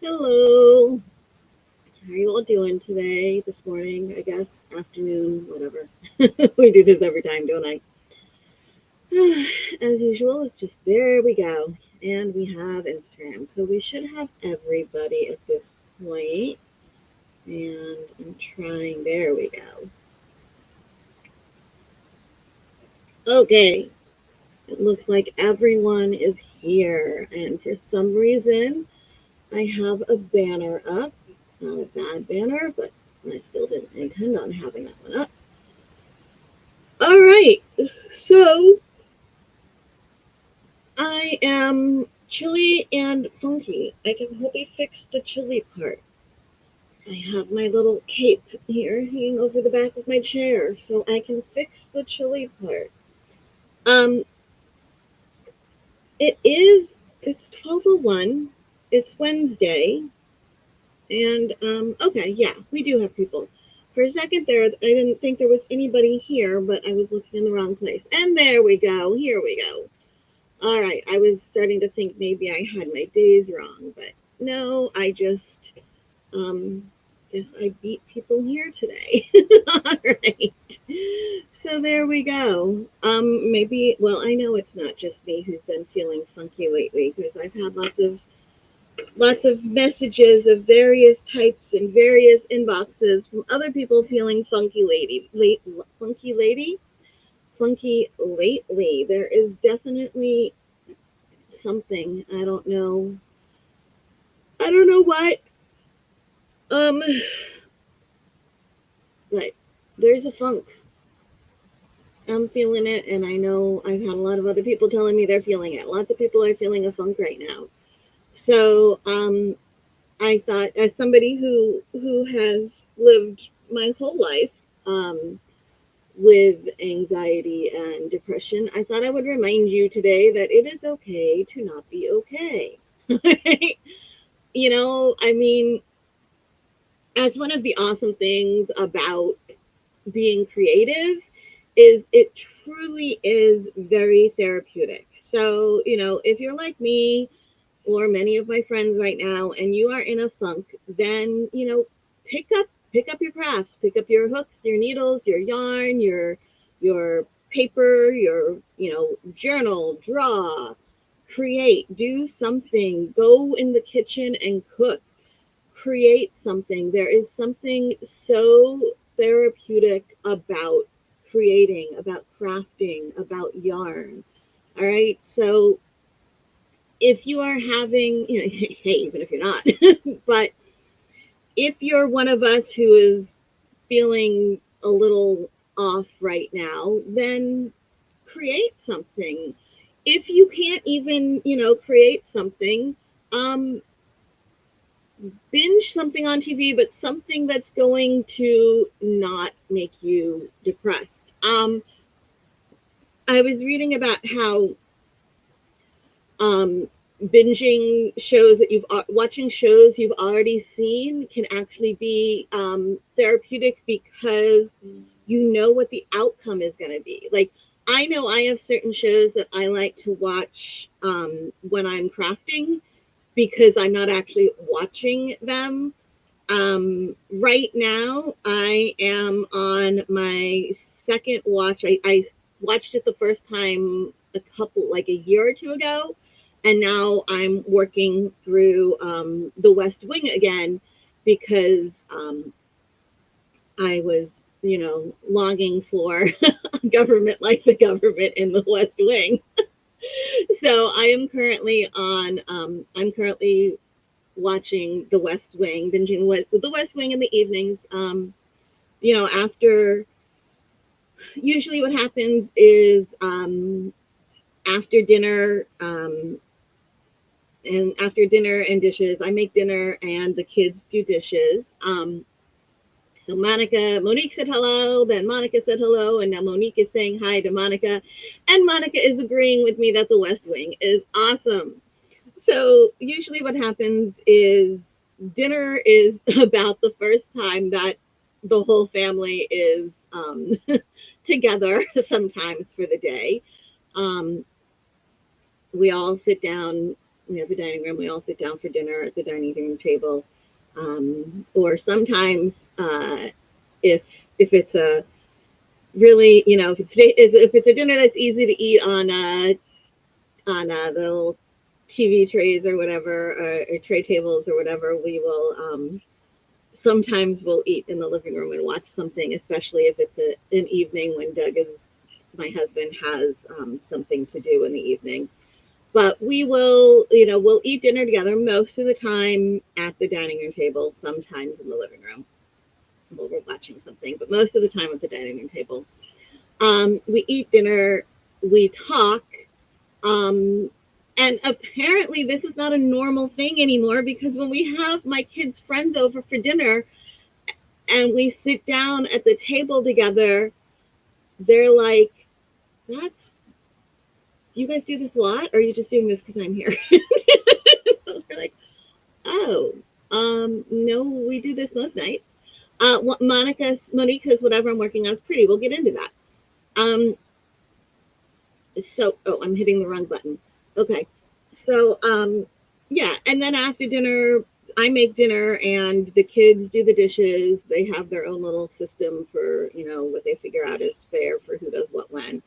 Hello. How are you all doing today, this morning, I guess, afternoon, whatever. We do this every time, don't I? As usual, it's just there we go. And we have Instagram. So we should have everybody at this point. And I'm trying, there we go. Okay. It looks like everyone is here. And for some reason, I have a banner up. It's not a bad banner, but I still didn't intend on having that one up. All right. So I am chilly and funky. I can hopefully fix the chilly part. I have my little cape here hanging over the back of my chair, so I can fix the chilly part. Um, it's 12:01. It's Wednesday, and okay, yeah, we do have people. For a second there, I didn't think there was anybody here, but I was looking in the wrong place. And there we go. Here we go. All right, I was starting to think maybe I had my days wrong, but no, I just guess I beat people here today. All right. So there we go. Maybe well, I know it's not just me who's been feeling funky lately because I've had lots of messages of various types and various inboxes from other people feeling funky lately. There is definitely something. I don't know what. Um, but there's a funk. I'm feeling it, and I know I've had a lot of other people telling me they're feeling it. Lots of people are feeling a funk right now. So, I thought, as somebody who has lived my whole life, with anxiety and depression, I thought I would remind you today that it is okay to not be okay. I mean, as one of the awesome things about being creative is it truly is very therapeutic. So, if you're like me or many of my friends right now and you are in a funk, then, pick up your crafts, pick up your hooks, your needles, your yarn, your paper, your, journal, draw, create, do something, go in the kitchen and cook, create something. There is something so therapeutic about creating, about crafting, about yarn. All right. So if you are having, hey, even if you're not, but if you're one of us who is feeling a little off right now, then create something. If you can't even, create something, um, binge something on TV, but something that's going to not make you depressed. I was reading about how binging shows that watching shows you've already seen can actually be therapeutic because you know what the outcome is going to be. Like, I know I have certain shows that I like to watch when I'm crafting because I'm not actually watching them. Right now, I am on my second watch. I watched it the first time like a year or two ago, and now I'm working through The West Wing again because I was, longing for a government like the government in The West Wing. So I'm currently watching The West Wing, binging The West Wing in the evenings. After usually what happens is after dinner, and after dinner and dishes, I make dinner and the kids do dishes. So Monique said hello, then Monica said hello, and now Monique is saying hi to Monica, and Monica is agreeing with me that the West Wing is awesome. So usually what happens is dinner is about the first time that the whole family is together sometimes for the day. Um, we all sit down We have a dining room. We all sit down for dinner at the dining room table. Or sometimes, if if it's a really, if it's a dinner that's easy to eat on the little TV trays or whatever, or tray tables or whatever, we will sometimes we'll eat in the living room and watch something, especially if it's an evening when my husband has something to do in the evening. But we'll eat dinner together most of the time at the dining room table, sometimes in the living room while we're watching something, but most of the time at the dining room table. We eat dinner, we talk, um, and apparently this is not a normal thing anymore because when we have my kids' friends over for dinner and we sit down at the table together, they're like, "That's you guys do this a lot, or are you just doing this because I'm here?" They're like, "Oh, no, we do this most nights." Monica's whatever I'm working on is pretty. We'll get into that. Um, I'm hitting the wrong button. Okay. So, yeah. And then after dinner, I make dinner and the kids do the dishes. They have their own little system for, what they figure out is fair for who does what when.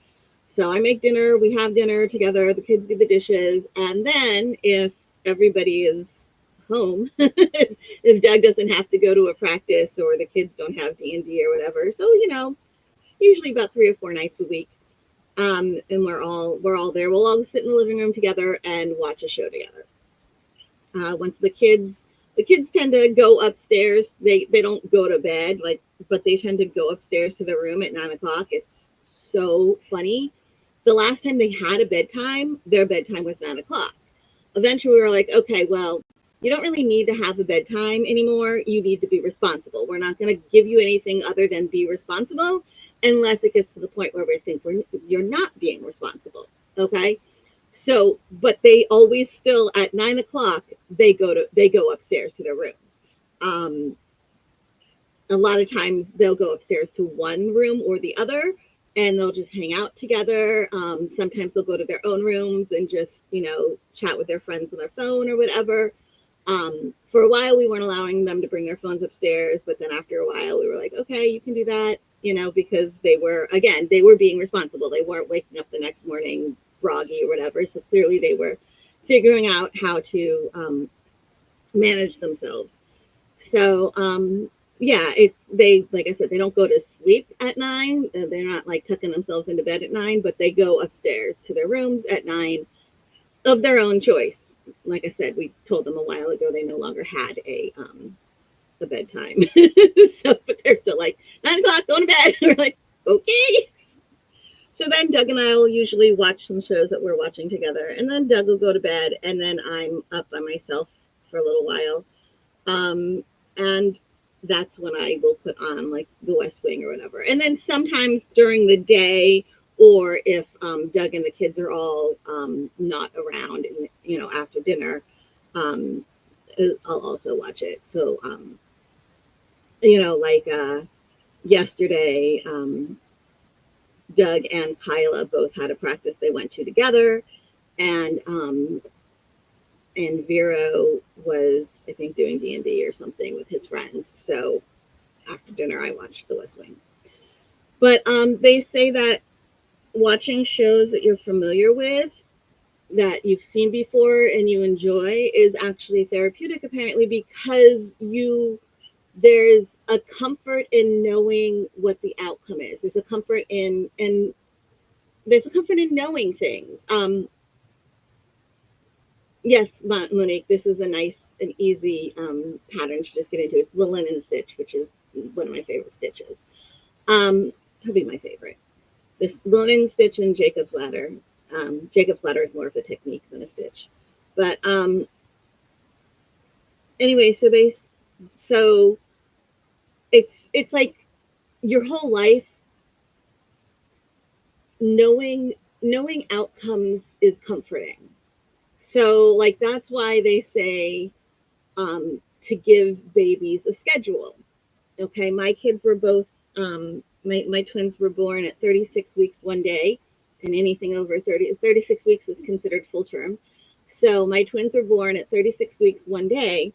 So I make dinner, we have dinner together, the kids do the dishes. And then if everybody is home, if Doug doesn't have to go to a practice or the kids don't have D&D or whatever. So, usually about 3 or 4 nights a week, and we're all there. We'll all sit in the living room together and watch a show together. Once the kids tend to go upstairs. They don't go to bed but they tend to go upstairs to their room at 9 o'clock. It's so funny. The last time they had a bedtime, their bedtime was 9 o'clock. Eventually, we were like, okay, well, you don't really need to have a bedtime anymore. You need to be responsible. We're not going to give you anything other than be responsible unless it gets to the point where we think you're not being responsible. Okay. So, but they always still at 9 o'clock, they go upstairs to their rooms. Um, a lot of times they'll go upstairs to one room or the other and they'll just hang out together. Sometimes they'll go to their own rooms and just, chat with their friends on their phone or whatever. For a while, we weren't allowing them to bring their phones upstairs, but then after a while, we were like, okay, you can do that, because they were being responsible. They weren't waking up the next morning groggy or whatever. So clearly they were figuring out how to manage themselves. So, yeah, they like I said, they don't go to sleep at 9. They're not like tucking themselves into bed at 9, but they go upstairs to their rooms at 9 of their own choice. Like I said, we told them a while ago they no longer had a bedtime. So, but they're still like 9 o'clock, going to bed. We're like, okay. So then Doug and I will usually watch some shows that we're watching together, and then Doug will go to bed, and then I'm up by myself for a little while. And that's when I will put on like The West Wing or whatever. And then sometimes during the day, or if Doug and the kids are all not around, and after dinner, um, I'll also watch it. So, like yesterday, Doug and Kyla both had a practice they went to together, and Vero was, I think, doing D&D or something with his friends. So after dinner, I watched The West Wing. But they say that watching shows that you're familiar with, that you've seen before and you enjoy, is actually therapeutic, apparently, because there's a comfort in knowing what the outcome is. There's a comfort in knowing things. Yes, Monique, this is a nice and easy pattern to just get into. It's the linen stitch, which is one of my favorite stitches. Probably my favorite. This linen stitch and Jacob's ladder. Jacob's ladder is more of a technique than a stitch. But anyway, so it's like your whole life knowing outcomes is comforting. So like that's why they say to give babies a schedule. Okay, my kids were both my twins were born at 36 weeks one day, and anything over 36 weeks is considered full term. So my twins were born at 36 weeks one day,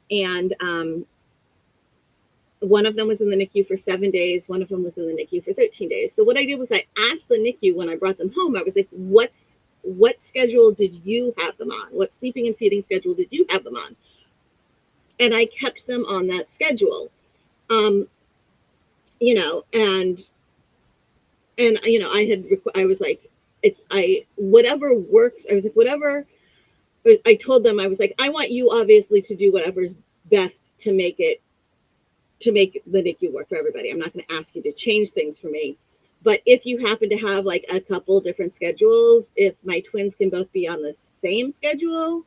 and one of them was in the NICU for 7 days. One of them was in the NICU for 13 days. So what I did was I asked the NICU when I brought them home, I was like, what schedule did you have them on? What sleeping and feeding schedule did you have them on? And I kept them on that schedule. Um, you know, and I was like, it's I whatever works. I was like, whatever. I told them, I was like, I want you obviously to do whatever's best to make the NICU work for everybody. I'm not going to ask you to change things for me. But if you happen to have like a couple different schedules, if my twins can both be on the same schedule,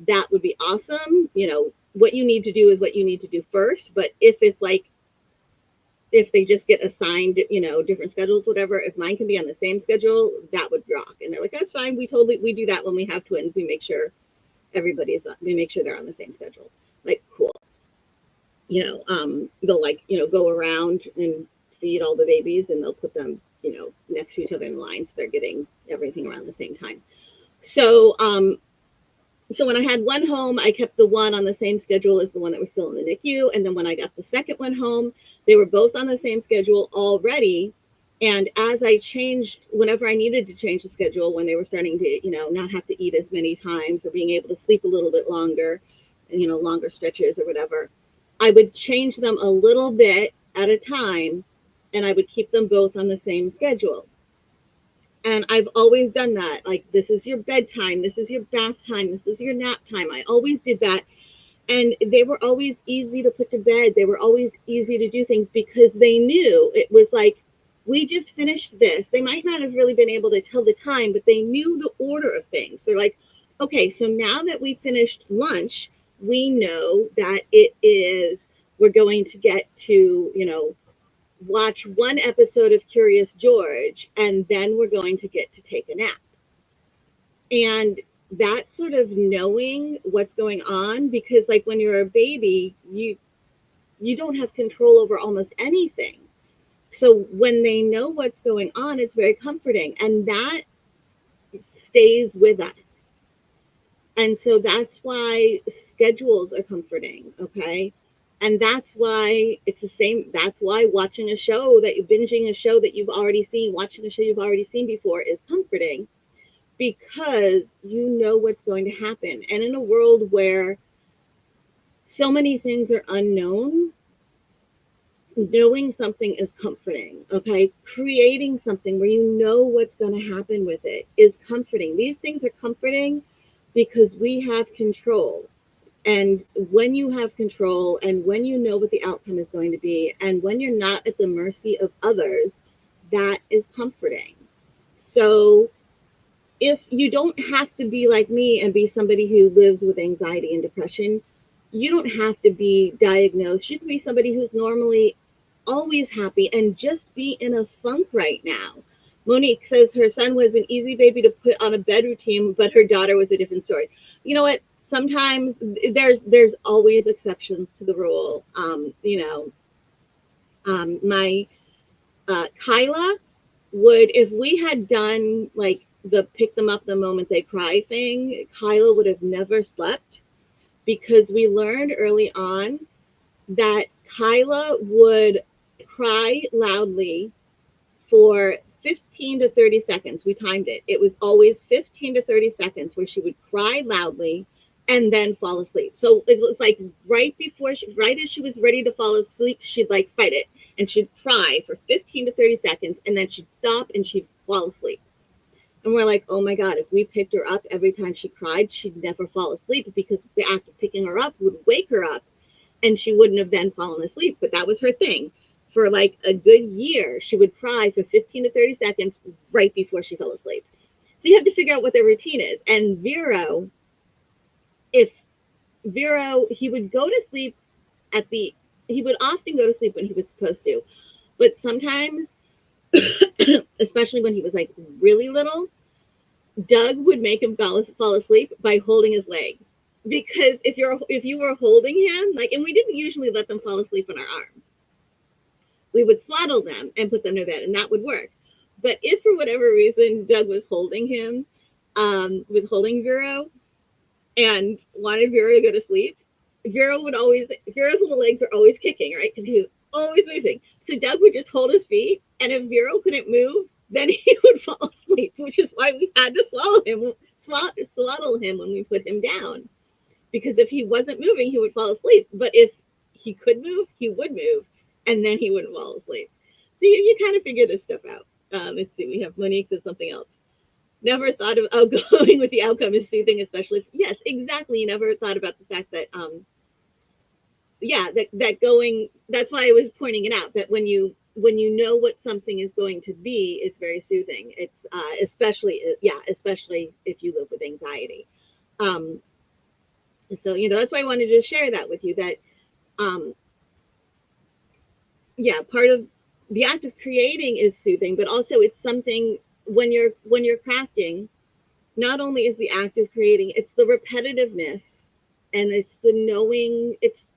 that would be awesome. You know, what you need to do is what you need to do first. But if it's like, if they just get assigned, you know, different schedules, whatever, if mine can be on the same schedule, that would rock. And they're like, that's fine. We do that when we have twins. We make sure we make sure they're on the same schedule. Like, cool. You know, they'll like, you know, go around and feed all the babies, and they'll put them, you know, next to each other in line, so they're getting everything around the same time. So, so when I had one home, I kept the one on the same schedule as the one that was still in the NICU. And then when I got the second one home, they were both on the same schedule already. And as I changed, whenever I needed to change the schedule, when they were starting to, you know, not have to eat as many times or being able to sleep a little bit longer, you know, longer stretches or whatever, I would change them a little bit at a time, and I would keep them both on the same schedule. And I've always done that. Like, this is your bedtime, this is your bath time, this is your nap time. I always did that. And they were always easy to put to bed. They were always easy to do things because they knew it was like, we just finished this. They might not have really been able to tell the time, but they knew the order of things. They're like, okay, so now that we finished lunch, we know that we're going to get to, you know, watch one episode of Curious George, and then we're going to get to take a nap. And that sort of knowing what's going on, because like when you're a baby, you don't have control over almost anything. So when they know what's going on, it's very comforting, and that stays with us. And so that's why schedules are comforting, okay? And that's why it's the same. That's why watching a show that you're binging a show that you've already seen, watching a show you've already seen before is comforting, because you know what's going to happen. And in a world where so many things are unknown, knowing something is comforting, okay? Creating something where you know what's going to happen with it is comforting. These things are comforting because we have control. And when you have control, and when you know what the outcome is going to be, and when you're not at the mercy of others, that is comforting. So if you don't have to be like me and be somebody who lives with anxiety and depression, you don't have to be diagnosed. You can be somebody who's normally always happy and just be in a funk right now. Monique says her son was an easy baby to put on a bed routine, but her daughter was a different story. You know what? Sometimes there's always exceptions to the rule. You know, my Kyla would, if we had done like the pick them up the moment they cry thing, Kyla would have never slept, because we learned early on that Kyla would cry loudly for 15 to 30 seconds. We timed it. It was always 15 to 30 seconds where she would cry loudly and then fall asleep. So it was like right as she was ready to fall asleep, she'd like fight it, and she'd cry for 15 to 30 seconds, and then she'd stop and she'd fall asleep. And we're like, oh my God, if we picked her up every time she cried, she'd never fall asleep, because the act of picking her up would wake her up, and she wouldn't have then fallen asleep. But that was her thing. For like a good year, she would cry for 15 to 30 seconds right before she fell asleep. So you have to figure out what their routine is. And if he would go to sleep he would often go to sleep when he was supposed to. But sometimes, especially when he was like really little, Doug would make him fall asleep by holding his legs. Because if you were holding him, like, and we didn't usually let them fall asleep in our arms. We would swaddle them and put them to bed, and that would work. But if for whatever reason Doug was holding him, was holding Vero, and wanted Vera to go to sleep, Vera's little legs are always kicking, right? Because he was always moving. So Doug would just hold his feet, and if Vera couldn't move, then he would fall asleep, which is why we had to swaddle him when we put him down. Because if he wasn't moving, he would fall asleep. But if he could move, he would move, and then he wouldn't fall asleep. So you kind of figure this stuff out. Let's see, we have Monique says something else. Never thought of going with the outcome is soothing, especially. Yes, exactly. You never thought about the fact that, yeah, that going. That's why I was pointing it out. That when you know what something is going to be, it's very soothing. It's especially, yeah, especially if you live with anxiety. Um, so that's why I wanted to share that with you. That um, yeah, part of the act of creating is soothing, but also it's something when you're crafting. Not only is the act of creating, it's the repetitiveness, and it's the knowing. It's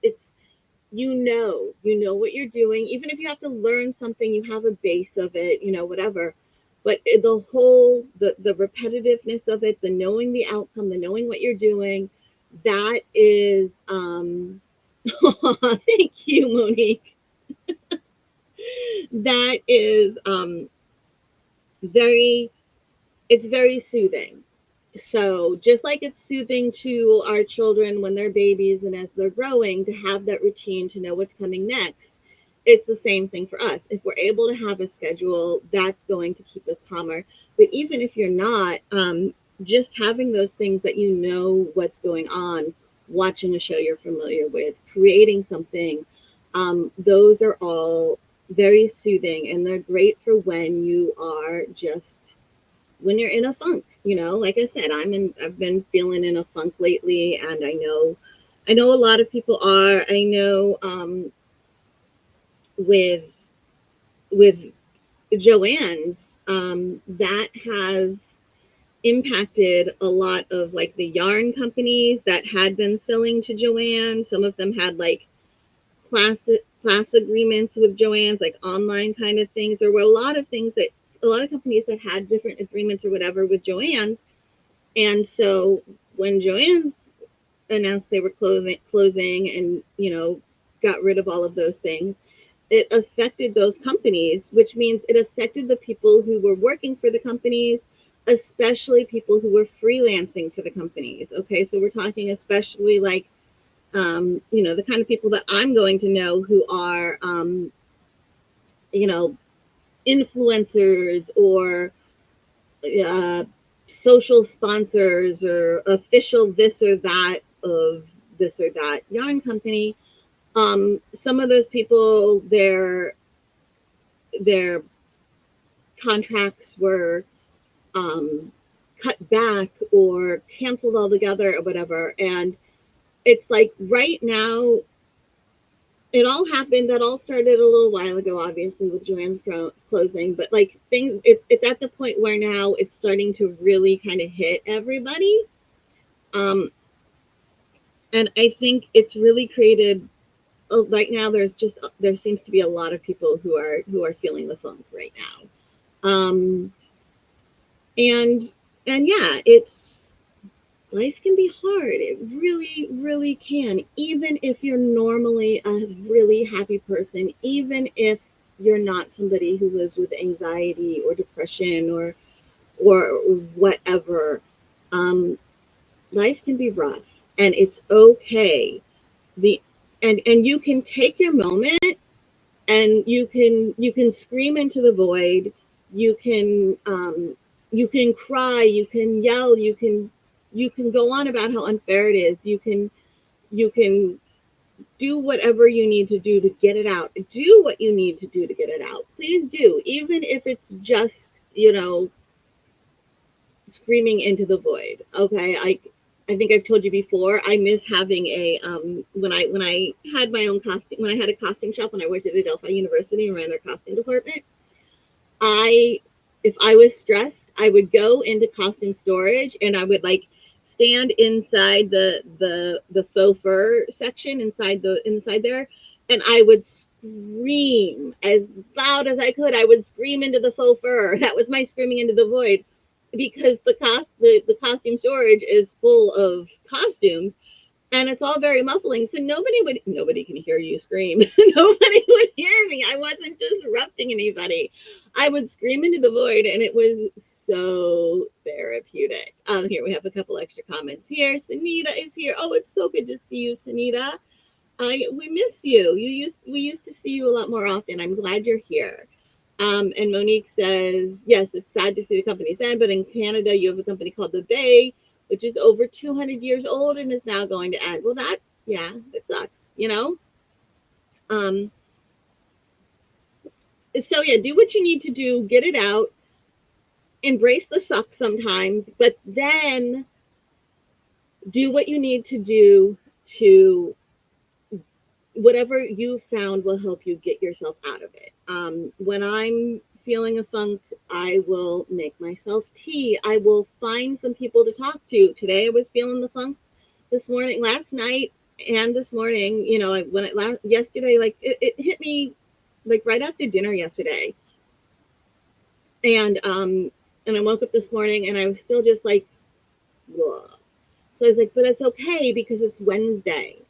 you know what you're doing. Even if you have to learn something, you have a base of it, whatever. But the repetitiveness of it, the knowing the outcome, the knowing what you're doing, that is thank you, Monique. That is very it's very soothing. So just like it's soothing to our children when they're babies and as they're growing to have that routine, to know what's coming next, it's the same thing for us. If we're able to have a schedule, that's going to keep us calmer. But even if you're not, just having those things that you know what's going on, watching a show you're familiar with, creating something, those are all very soothing, and they're great for when you are just when you're in a funk. Like I said, I've been feeling in a funk lately, and I know a lot of people are. I know with with Joanne's, that has impacted a lot of like the yarn companies that had been selling to Joanne. Some of them had like class agreements with Joanne's, like online kind of things. There were a lot of companies that had different agreements or whatever with Joanne's. And so when Joanne's announced they were closing and, got rid of all of those things, it affected those companies, which means it affected the people who were working for the companies, especially people who were freelancing for the companies. Okay, so we're talking especially like, the kind of people that I'm going to know who are, you know, influencers or uh, social sponsors or official this or that of this or that yarn company. Some of those people, their contracts were um, cut back or canceled altogether or whatever. And it's like right now, it all happened. That all started a little while ago, obviously, with Joanne's closing. But like things, it's at the point where now it's starting to really kind of hit everybody. Um, and I think it's really created. Right now, there seems to be a lot of people who are feeling the funk right now. And and yeah, it's life can be hard. It really, really can. Even if you're normally a really happy person, even if you're not somebody who lives with anxiety or depression or whatever, um, life can be rough, and it's okay. The and you can take your moment, and you can scream into the void. You can cry, you can yell, you can go on about how unfair it is. You can do whatever you need to do to get it out. Do what you need to do to get it out. Please do, even if it's just screaming into the void. Okay, I think I've told you before. I miss having a when I had my own costume, when I had a costume shop when I worked at Adelphi University and ran their costume department. I If I was stressed, I would go into costume storage and I would like stand inside the faux fur section inside there, and I would scream as loud as I could. I would scream into the faux fur. That was my screaming into the void. because the costume storage is full of costumes, and it's all very muffling, so nobody can hear you scream. Nobody would hear me. I wasn't disrupting anybody. I would scream into the void, and it was so therapeutic. Here we have a couple extra comments here. Sunita is here. Oh, it's so good to see you, Sunita. We miss you. We used to see you a lot more often. I'm glad you're here. And Monique says, yes, it's sad to see the company's end, but in Canada, you have a company called The Bay, which is over 200 years old and is now going to end. Well, yeah, it sucks, you know? Um, so, yeah, do what you need to do, get it out, embrace the suck sometimes, but then do what you need to do to whatever you found will help you get yourself out of it. When I'm feeling a funk, I will make myself tea. I will find some people to talk to. Today I was feeling the funk. This morning, last night, and this morning, you know, when it last yesterday, like it hit me like right after dinner yesterday, and and I woke up this morning and I was still just like, whoa. So I was like, but it's okay because it's Wednesday.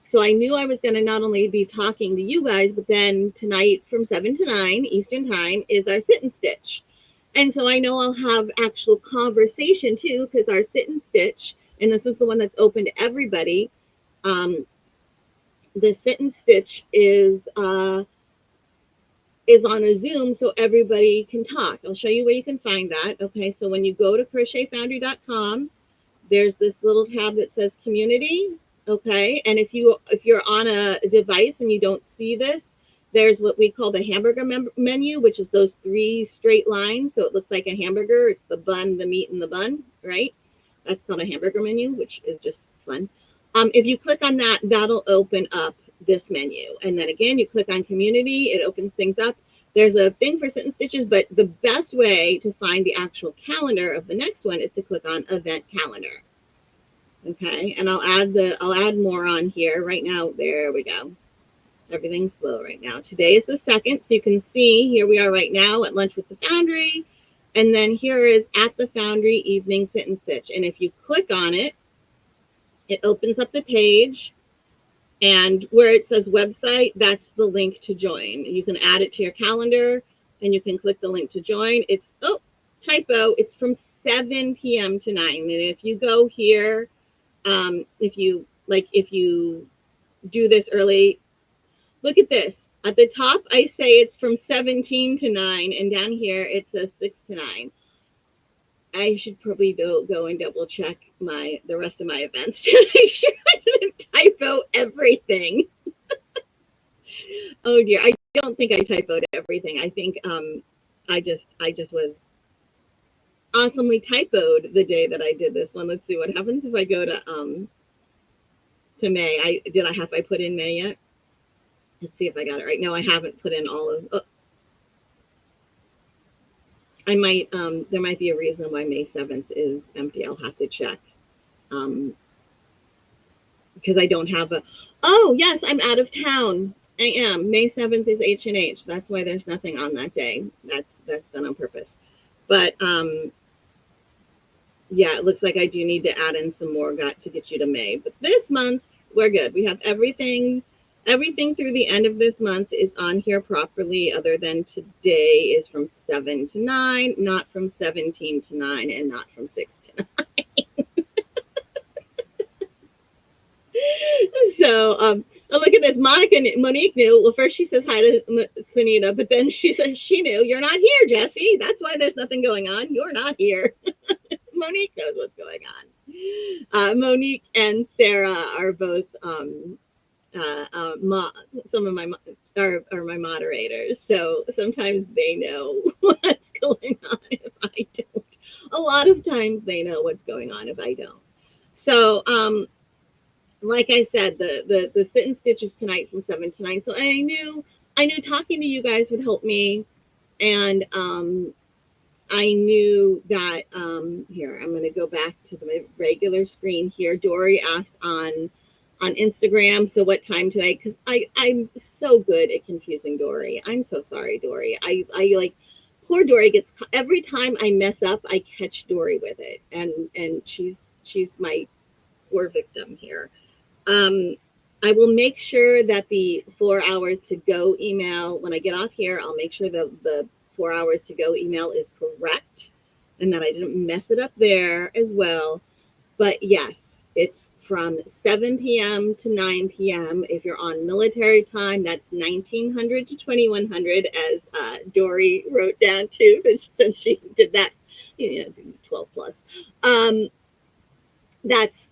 So I knew I was going to not only be talking to you guys, but then tonight from 7 to 9 Eastern time is our sit and stitch. And so I know I'll have actual conversation too, because our sit and stitch, and this is the one that's open to everybody, the sit and stitch is on a Zoom so everybody can talk. I'll show you where you can find that. Okay, so when you go to crochetfoundry.com, there's this little tab that says community. Okay, and if you're on a device and you don't see this, there's what we call the hamburger menu, which is those three straight lines, so it looks like a hamburger. It's the bun, the meat, and the bun, right? That's called a hamburger menu, which is just fun. If you click on that, that'll open up this menu, and then again you click on community, it opens things up. There's a thing for sit and stitches, but the best way to find the actual calendar of the next one is to click on event calendar. Okay, and I'll add more on here right now. There we go. Everything's slow right now. Today is the 2nd, so you can see here we are right now at lunch with the Foundry, and then here is at the Foundry evening sit and stitch. And if you click on it, it opens up the page, and where it says website, that's the link to join. You can add it to your calendar, and you can click the link to join. It's typo. It's from 7 p.m. to 9, and if you go here. If you do this early, look at this. At the top, I say it's from 17 to 9, and down here it says 6 to 9. I should probably go and double check the rest of my events to make sure I didn't typo everything. Oh dear, I don't think I typoed everything. I think I just was awesomely typoed the day that I did this one. Let's see what happens if I go to May. Have I put in May yet? Let's see if I got it right. No, I haven't put in all of. I might. There might be a reason why May 7th is empty. I'll have to check. Because I don't have a. Oh yes, I'm out of town. I am. May 7th is H&H. That's why there's nothing on that day. That's done on purpose. But yeah, it looks like I do need to add in some more to get you to May. But this month we're good. We have everything through the end of this month is on here properly, other than today is from 7 to 9, not from 17 to 9, and not from 6 to 9. So, oh, look at this. Monique knew. Well, first she says hi to Sunita, but then she says she knew. You're not here, Jessie. That's why there's nothing going on. You're not here. Monique knows what's going on. Monique and Sarah are both some of my are my moderators, so sometimes they know what's going on if I don't. A lot of times they know what's going on if I don't. So like I said, the sit and stitch is tonight from 7 to 9. So I knew talking to you guys would help me, and I knew that here I'm going to go back to my regular screen here. Dory asked on Instagram, so what time today? Because I'm so good at confusing Dory. I'm so sorry, Dory. I like poor Dory gets, every time I mess up, I catch Dory with it, and she's my poor victim here. Um, I will make sure that the 4 hours to go email, when I get off here, I'll make sure that the 4 hours to go email is correct and that I didn't mess it up there as well. But yes, it's from 7 p.m. to 9 p.m. If you're on military time, that's 1900 to 2100, as Dory wrote down too, since she did that, it's 12 plus. Um, that's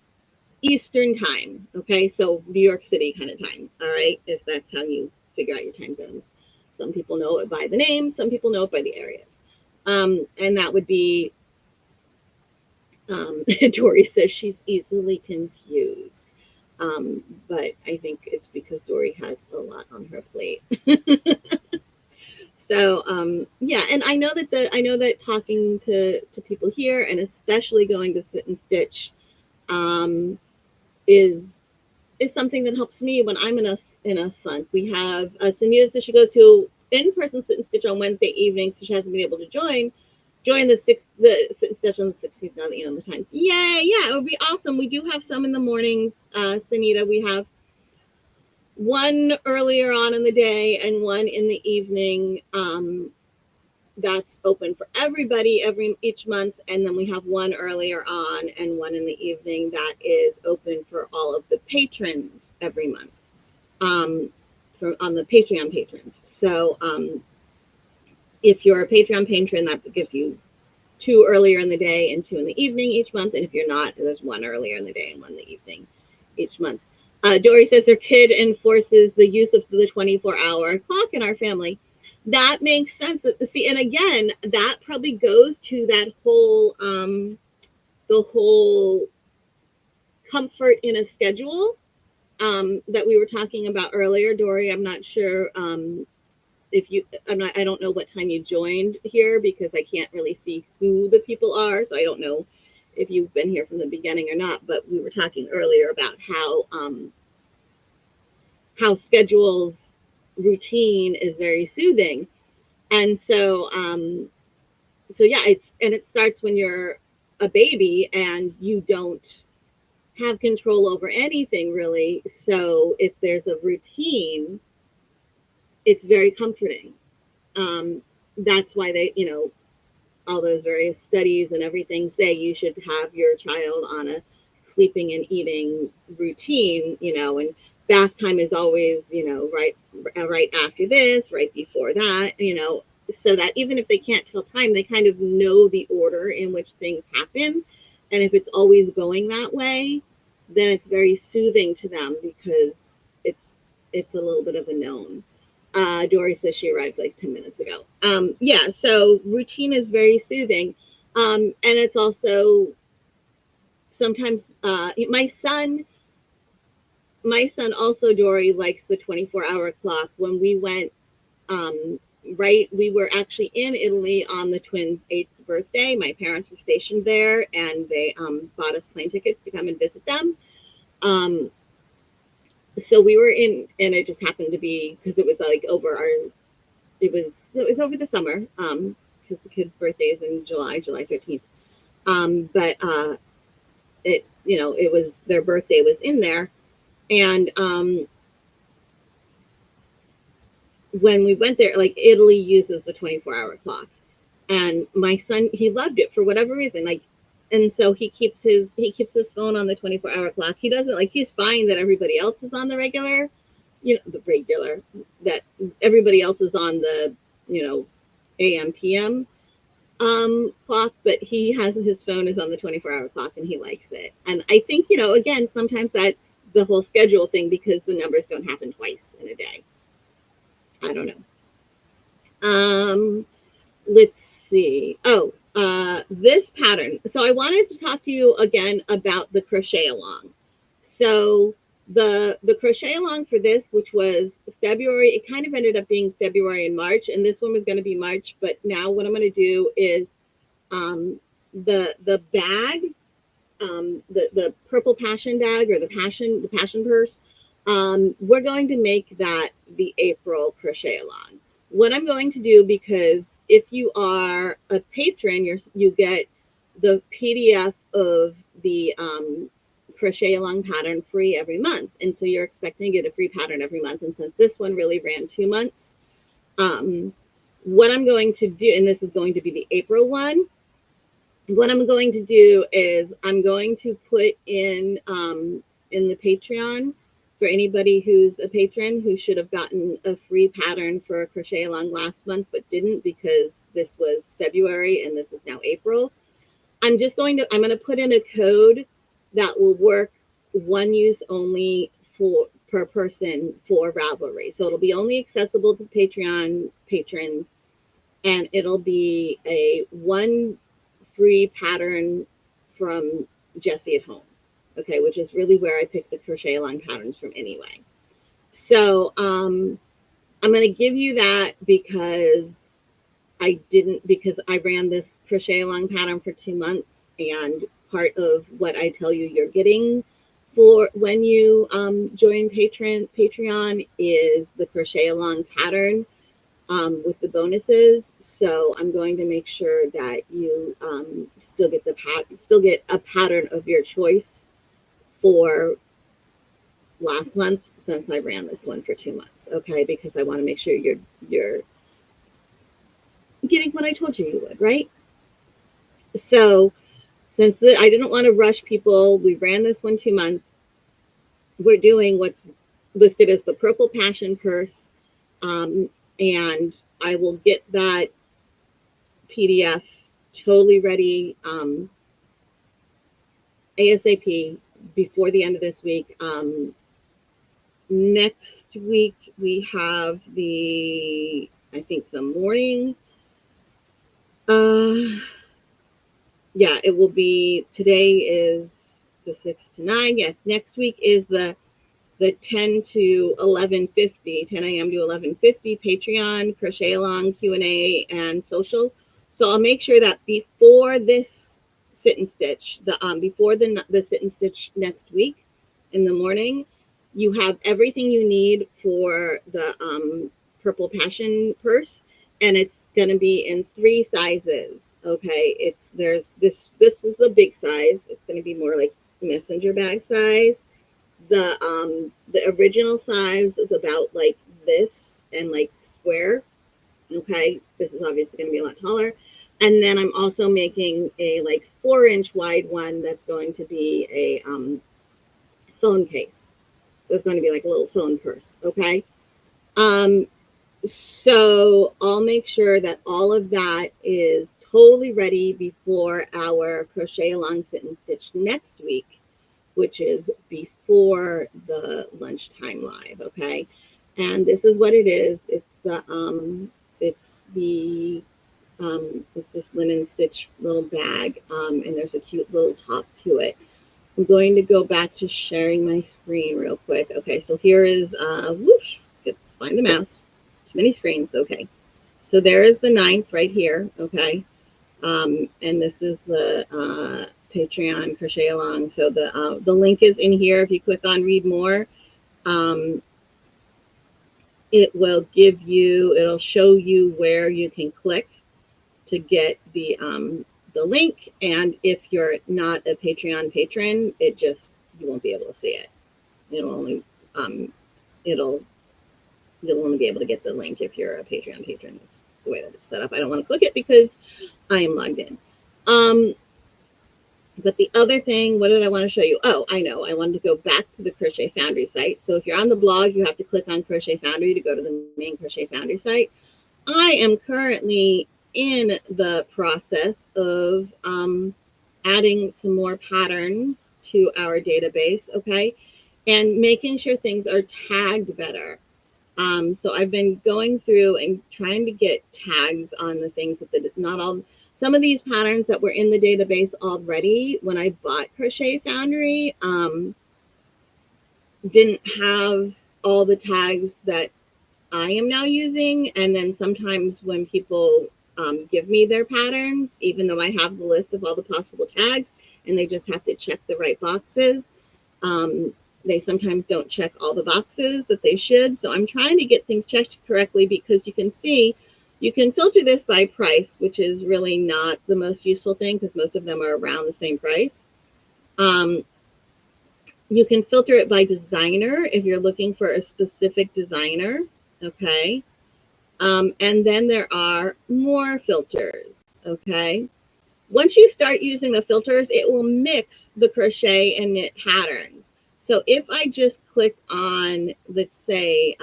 Eastern time. Okay, so New York City kind of time. All right, if that's how you figure out your time zones. Some people know it by the name, some people know it by the areas. And that would be, Dory says she's easily confused. But I think it's because Dory has a lot on her plate. So yeah, and I know that talking to people here, and especially going to Sit and Stitch, um, is something that helps me when I'm in a funk. We have Sunita says she goes to in-person Sit and Stitch on Wednesday evenings, so she hasn't been able to join the Sit and Stitch on the 16th. Now that you know the times, yay! Yeah, it would be awesome. We do have some in the mornings, Sunita. We have one earlier on in the day and one in the evening. That's open for everybody each month, and then we have one earlier on and one in the evening that is open for all of the patrons every month, on the Patreon patrons. So if you're a Patreon patron, that gives you two earlier in the day and two in the evening each month, and if you're not, there's one earlier in the day and one in the evening each month. Dory says her kid enforces the use of the 24-hour clock in our family. That makes sense. See, and again, that probably goes to that whole the whole comfort in a schedule, that we were talking about earlier, Dory. I'm not sure, if you, I don't know what time you joined here because I can't really see who the people are, so I don't know if you've been here from the beginning or not. But we were talking earlier about how schedules routine is very soothing, and so yeah, it starts when you're a baby and you don't have control over anything really. So if there's a routine, it's very comforting. Um, that's why they, all those various studies and everything say you should have your child on a sleeping and eating routine, and bath time is always, right after this, right before that, so that even if they can't tell time, they kind of know the order in which things happen. And if it's always going that way, then it's very soothing to them because it's a little bit of a known. Dory says she arrived like 10 minutes ago. Yeah, so routine is very soothing. And it's also sometimes, my son also, Dory, likes the 24-hour clock. When we went, right, we were actually in Italy on the twins' 8th birthday. My parents were stationed there, and they bought us plane tickets to come and visit them. So we were in, and it just happened to be because it was like over our, it was over the summer, because the kid's birthday is in July 13th. But it was, their birthday was in there, and when we went there, like, Italy uses the 24-hour clock, and my son, he loved it for whatever reason, like, and so he keeps his phone on the 24-hour clock. He doesn't, like, he's fine that everybody else is on the regular, that everybody else is on the, AM PM clock, but he has, his phone is on the 24-hour clock and he likes it. And I think, again, sometimes that's the whole schedule thing because the numbers don't happen twice in a day. I don't know. Let's see. Oh, this pattern. So I wanted to talk to you again about the crochet along. So the crochet along for this, which was February, it kind of ended up being February and March, and this one was going to be March. But now what I'm going to do is, the bag, the purple passion bag, or the passion purse. We're going to make that the April crochet along. what I'm going to do, because if you are a patron, you get the PDF of the crochet along pattern free every month. And so you're expecting to get a free pattern every month. And since this one really ran 2 months, um, what I'm going to do, and this is going to be the April one, what I'm going to do is I'm going to put in the Patreon for anybody who's a patron who should have gotten a free pattern for a crochet along last month but didn't, because this was February and this is now April. I'm going to put in a code that will work one use only for per person for Ravelry. So it'll be only accessible to Patreon patrons, and it'll be a one free pattern from Jessie at Home. Okay, which is really where I pick the crochet along patterns from anyway. So I'm going to give you that because I ran this crochet along pattern for 2 months, and part of what I tell you you're getting for when you join Patreon is the crochet along pattern with the bonuses. So I'm going to make sure that you still get a pattern of your choice for last month, since I ran this one for 2 months. Okay, because I want to make sure you're getting what I told you would, right? So I didn't want to rush people, we ran this one 2 months. We're doing what's listed as the Purple Passion purse, and I will get that PDF totally ready ASAP before the end of this week. Next week we have I think the morning. Yeah, it will be, today is the 6 to 9. Yes, next week is the 10 to 11:50, 10 a.m. to 11:50 Patreon crochet along Q&A and social. So I'll make sure that before this sit and stitch, before the sit and stitch next week in the morning, you have everything you need for the Purple Passion purse, and it's going to be in 3 sizes. Okay, this is the big size. It's going to be more like messenger bag size. The original size is about like this and like square. Okay, this is obviously going to be a lot taller. And then I'm also making a like 4-inch wide one that's going to be a phone case. So it's going to be like a little phone purse. Okay. Um, so I'll make sure that all of that is totally ready before our crochet along sit and stitch next week, which is before the lunchtime live. Okay. And this is what it is. It's this linen stitch little bag, and there's a cute little top to it. I'm going to go back to sharing my screen real quick. Okay, so here is, whoosh, let's find the mouse. Too many screens. Okay, so there is the 9th right here. Okay, and this is the Patreon crochet along. So the link is in here. If you click on read more, um, it'll show you where you can click to get the link. And if you're not a Patreon patron, you won't be able to see it. It'll only it'll you'll only be able to get the link if you're a Patreon patron. That's the way that it's set up. I don't want to click it because I am logged in. But the other thing, what did I want to show you? Oh, I know. I wanted to go back to the Crochet Foundry site. So if you're on the blog, you have to click on Crochet Foundry to go to the main Crochet Foundry site. I am currently in the process of adding some more patterns to our database, okay, and making sure things are tagged better. So I've been going through and trying to get tags on the things some of these patterns that were in the database already when I bought Crochet Foundry didn't have all the tags that I am now using. And then sometimes when people give me their patterns, even though I have the list of all the possible tags and they just have to check the right boxes, They sometimes don't check all the boxes that they should. So I'm trying to get things checked correctly, because you can see you can filter this by price, which is really not the most useful thing because most of them are around the same price. Um, you can filter it by designer if you're looking for a specific designer. Okay. And then there are more filters. Okay. Once you start using the filters, it will mix the crochet and knit patterns. So if I just click on, let's say,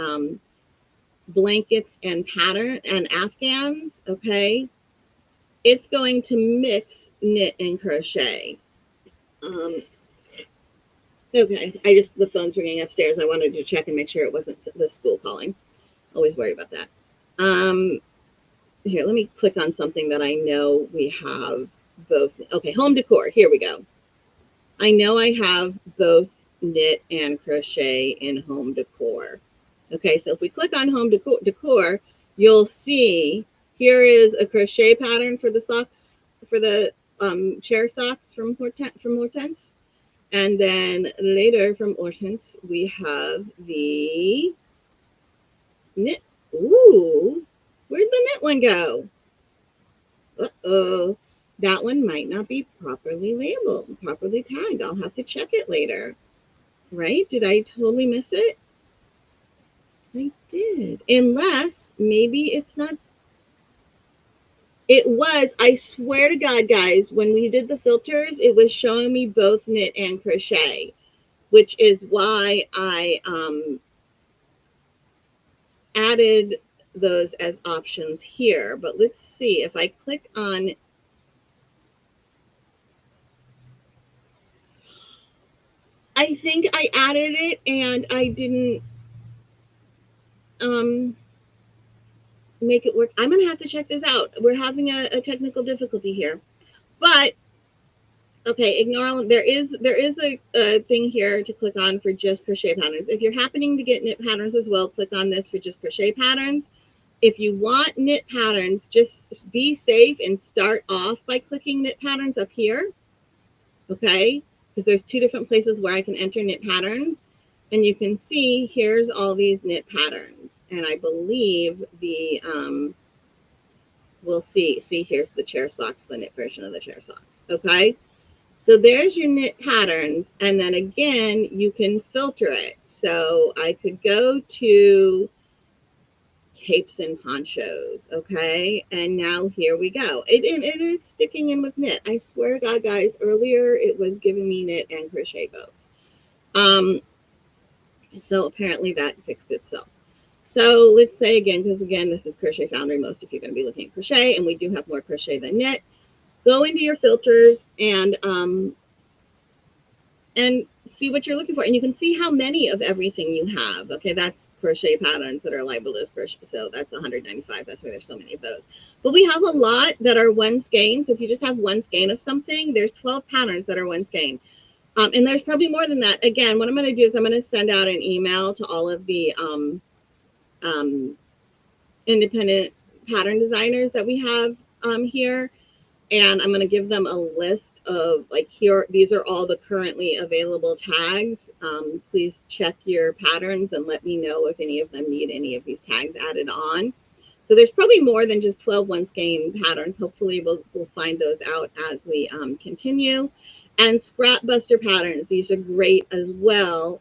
blankets and pattern and afghans, okay, it's going to mix knit and crochet. Um, okay, the phone's ringing upstairs. I wanted to check and make sure it wasn't the school calling. Always worry about that. Here, let me click on something that I know we have both. Okay, home decor. Here we go. I know I have both knit and crochet in home decor. Okay, so if we click on home decor, you'll see here is a crochet pattern for the socks, for the chair socks from Hortense. And then later from Hortense, we have the knit. Ooh, where'd the knit one go? Uh-oh, that one might not be properly labeled, properly tagged. I'll have to check it later. Right? Did I totally miss it? I did. Unless maybe it's not. It was, I swear to God, guys, when we did the filters, it was showing me both knit and crochet, which is why I added those as options here. But let's see if I click on. I think I added it and I didn't um, make it work. I'm going to have to check this out. We're having a technical difficulty here. But okay, ignore. There is a thing here to click on for just crochet patterns. If you're happening to get knit patterns as well, click on this for just crochet patterns. If you want knit patterns, just be safe and start off by clicking knit patterns up here. Okay, because there's two different places where I can enter knit patterns, and you can see here's all these knit patterns. And I believe the we'll see here's the chair socks, the knit version of the chair socks. Okay. So there's your knit patterns. And then again, you can filter it. So I could go to capes and ponchos. Okay. And now here we go. It is sticking in with knit. I swear to God, guys, earlier it was giving me knit and crochet both. So apparently that fixed itself. So let's say again, because again, this is Crochet Foundry. Most of you are going to be looking at crochet, and we do have more crochet than knit. Go into your filters and see what you're looking for. And you can see how many of everything you have. Okay, that's crochet patterns that are labeled as crochet. So that's 195. That's why there's so many of those. But we have a lot that are one skein. So if you just have one skein of something, there's 12 patterns that are one skein. And there's probably more than that. Again, what I'm going to do is I'm going to send out an email to all of the independent pattern designers that we have here. And I'm going to give them a list of like here, these are all the currently available tags. Please check your patterns and let me know if any of them need any of these tags added on. So there's probably more than just 12 one skein patterns. Hopefully we'll find those out as we continue. And scrap buster patterns, these are great as well.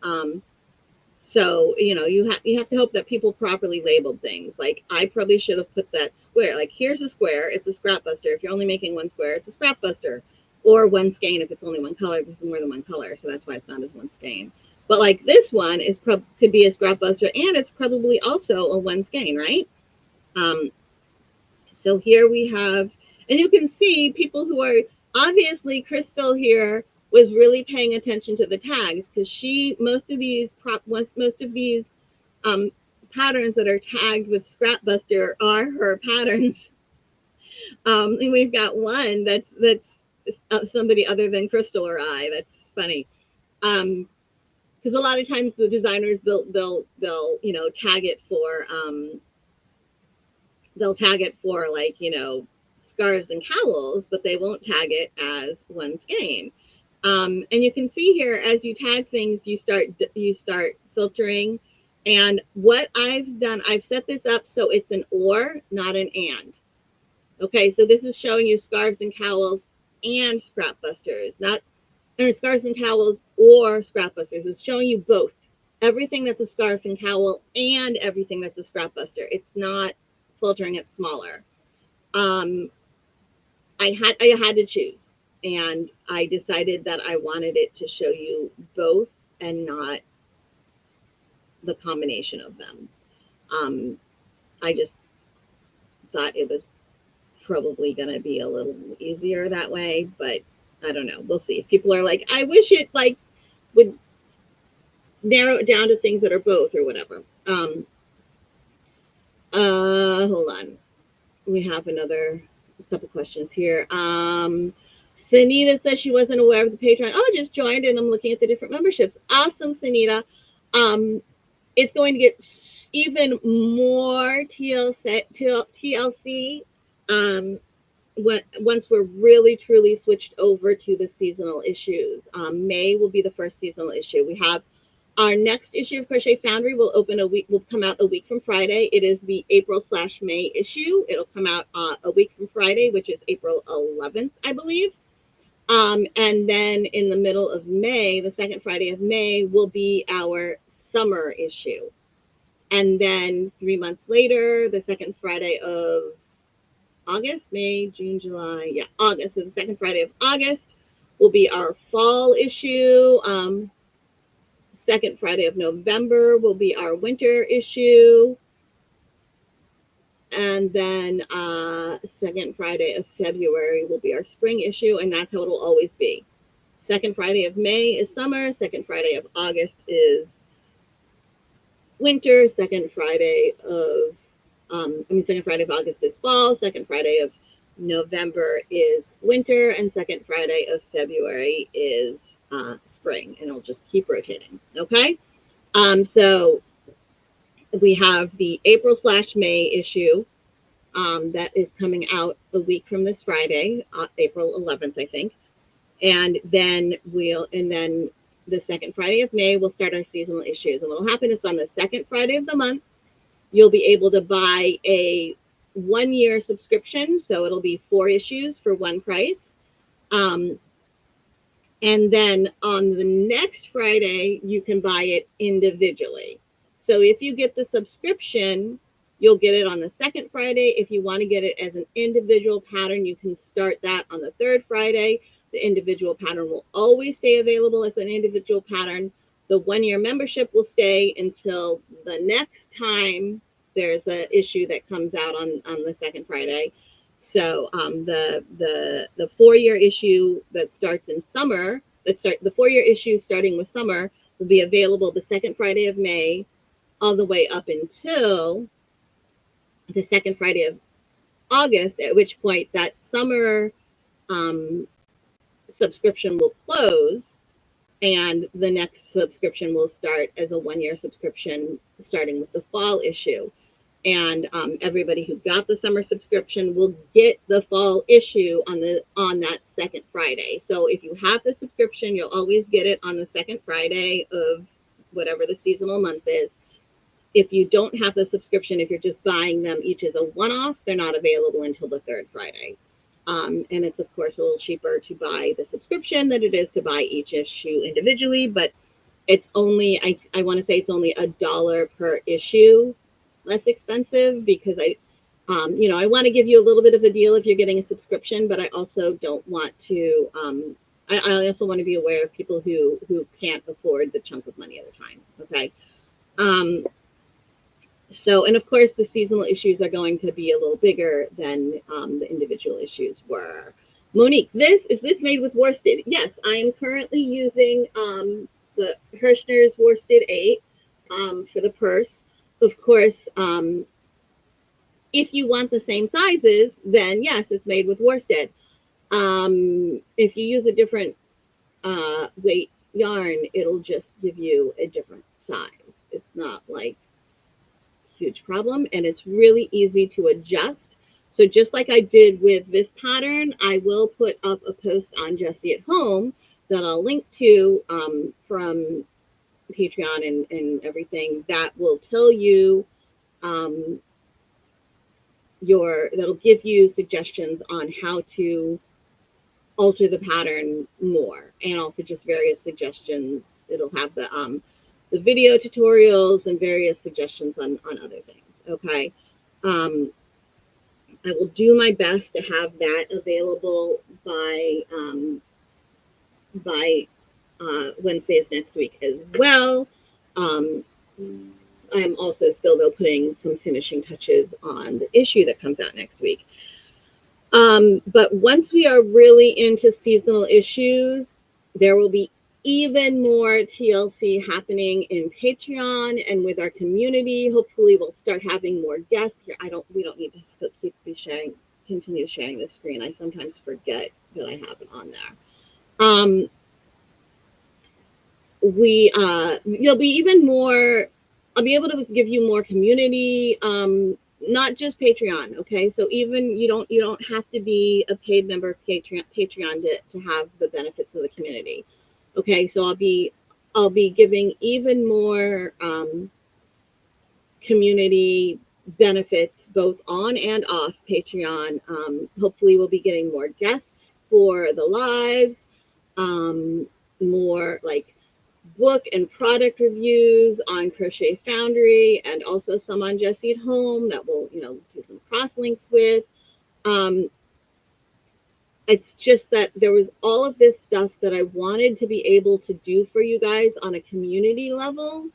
So, you know, you have to hope that people properly labeled things. Like I probably should have put that square, like here's a square, it's a scrap buster. If you're only making one square, it's a scrap buster. Or one skein if it's only one color, because it's more than one color. So that's why it's not as one skein. But like this one is could be a scrap buster, and it's probably also a one skein, right? So here we have, and you can see people who are obviously Crystal here was really paying attention to the tags, because most of these patterns that are tagged with Scrap Buster are her patterns. And we've got one that's somebody other than Crystal or I. That's funny. Because a lot of times the designers they'll you know tag it for like, you know, scarves and cowls, but they won't tag it as one skein. And you can see here, as you tag things, you start filtering. And what I've done, I've set this up so it's an or, not an and. Okay, so this is showing you scarves and cowls and scrap busters, not scarves and towels or scrap busters. It's showing you both. Everything that's a scarf and cowl and everything that's a scrap buster. It's not filtering it smaller. Um, I had to choose, and I decided that I wanted it to show you both and not the combination of them. Um, I just thought it was probably going to be a little easier that way, but I don't know. We'll see. If people are like, I wish it like would narrow it down to things that are both or whatever. Hold on. We have another couple questions here. Sunita says she wasn't aware of the Patreon. Oh, I just joined and I'm looking at the different memberships. Awesome, Sunita. It's going to get even more TLC once we're really truly switched over to the seasonal issues. May will be the first seasonal issue. We have our next issue of Crochet Foundry will come out a week from Friday. It is the April/May issue. It'll come out a week from Friday, which is April 11th, I believe. And then in the middle of May, the second Friday of May, will be our summer issue. And then 3 months later, the second Friday of August, May, June, July, August. So the second Friday of August will be our fall issue. Second Friday of November will be our winter issue. And then second Friday of February will be our spring issue, and that's how it will always be. Second Friday of May is summer. Second Friday of August is winter. Second Friday of August is fall. Second Friday of November is winter, and second Friday of February is spring, and it'll just keep rotating. Okay, so we have the April/May issue that is coming out a week from this Friday, April 11th, I think, and then the second Friday of May we'll start our seasonal issues. And what will happen is on the second Friday of the month, you'll be able to buy a 1-year subscription. So it'll be 4 issues for one price. And then on the next Friday, you can buy it individually. So if you get the subscription, you'll get it on the second Friday. If you want to get it as an individual pattern, you can start that on the third Friday. The individual pattern will always stay available as an individual pattern. The 1-year membership will stay until the next time there's an issue that comes out on the second Friday. So the 4-year issue that starts in summer, the 4-year issue starting with summer will be available the second Friday of May all the way up until the second Friday of August, at which point that summer subscription will close and the next subscription will start as a 1-year subscription starting with the fall issue. And everybody who got the summer subscription will get the fall issue on that second Friday. So if you have the subscription, you'll always get it on the second Friday of whatever the seasonal month is. If you don't have the subscription, if you're just buying them each as a one-off, they're not available until the third Friday. And it's, of course, a little cheaper to buy the subscription than it is to buy each issue individually. But it's only, I want to say it's only $1 per issue less expensive, because I want to give you a little bit of a deal if you're getting a subscription, but I also don't want to, I also want to be aware of people who can't afford the chunk of money at a time. Okay. So, and of course, the seasonal issues are going to be a little bigger than the individual issues were. Monique, is this made with worsted? Yes, I am currently using the Hirschner's Worsted 8 for the purse. Of course, if you want the same sizes, then yes, it's made with worsted. If you use a different weight yarn, it'll just give you a different size. It's not like huge problem, and it's really easy to adjust. So just like I did with this pattern, I will put up a post on Jessie at Home that I'll link to from Patreon and everything that will tell you um, that'll give you suggestions on how to alter the pattern more, and also just various suggestions. It'll have the video tutorials and various suggestions on other things. Okay. Um, I will do my best to have that available by Wednesday of next week as well. Um, I'm also still though putting some finishing touches on the issue that comes out next week. But once we are really into seasonal issues, there will be even more TLC happening in Patreon and with our community. Hopefully, we'll start having more guests here. We don't need to still continue sharing the screen. I sometimes forget that I have it on there. You'll be even more. I'll be able to give you more community. Not just Patreon, okay? So even you don't have to be a paid member of Patreon to have the benefits of the community, okay? So I'll be giving even more community benefits both on and off Patreon. Hopefully, we'll be getting more guests for the lives, more like book and product reviews on Crochet Foundry, and also some on Jessie at Home that we'll, do some cross links with. Um, it's just that there was all of this stuff that I wanted to be able to do for you guys on a community level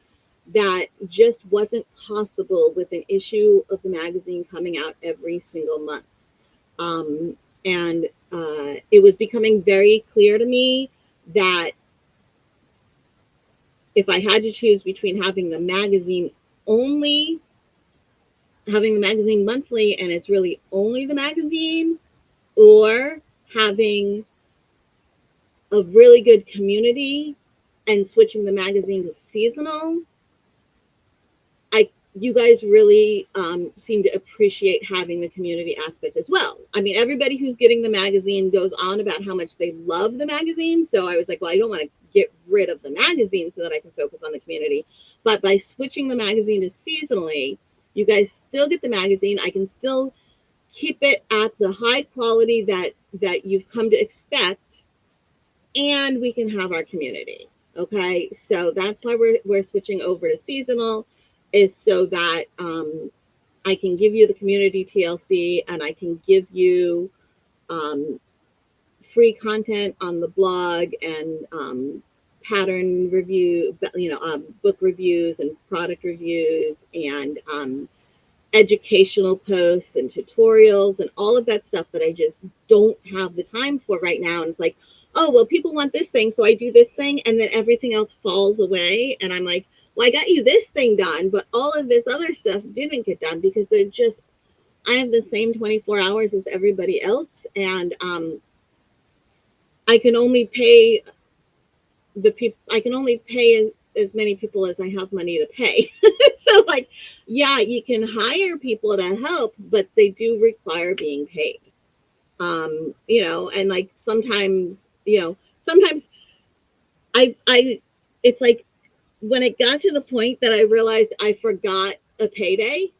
that just wasn't possible with an issue of the magazine coming out every single month. And it was becoming very clear to me that if I had to choose between having the magazine monthly and it's really only the magazine, or having a really good community and switching the magazine to seasonal, you guys really seem to appreciate having the community aspect as well. I mean, everybody who's getting the magazine goes on about how much they love the magazine. So I was like, well, I don't want to get rid of the magazine so that I can focus on the community. But by switching the magazine to seasonally, you guys still get the magazine. I can still keep it at the high quality that you've come to expect, and we can have our community. Okay, so that's why we're switching over to seasonal, is so that I can give you the community TLC, and I can give you free content on the blog, and pattern review, book reviews and product reviews, and educational posts and tutorials and all of that stuff that I just don't have the time for right now. And it's like, oh, well, people want this thing, so I do this thing, and then everything else falls away. And I'm like, well, I got you this thing done, but all of this other stuff didn't get done because I have the same 24 hours as everybody else. And I can only pay as many people as I have money to pay. So like, yeah, you can hire people to help, but they do require being paid. And like sometimes it's like when it got to the point that I realized I forgot a payday,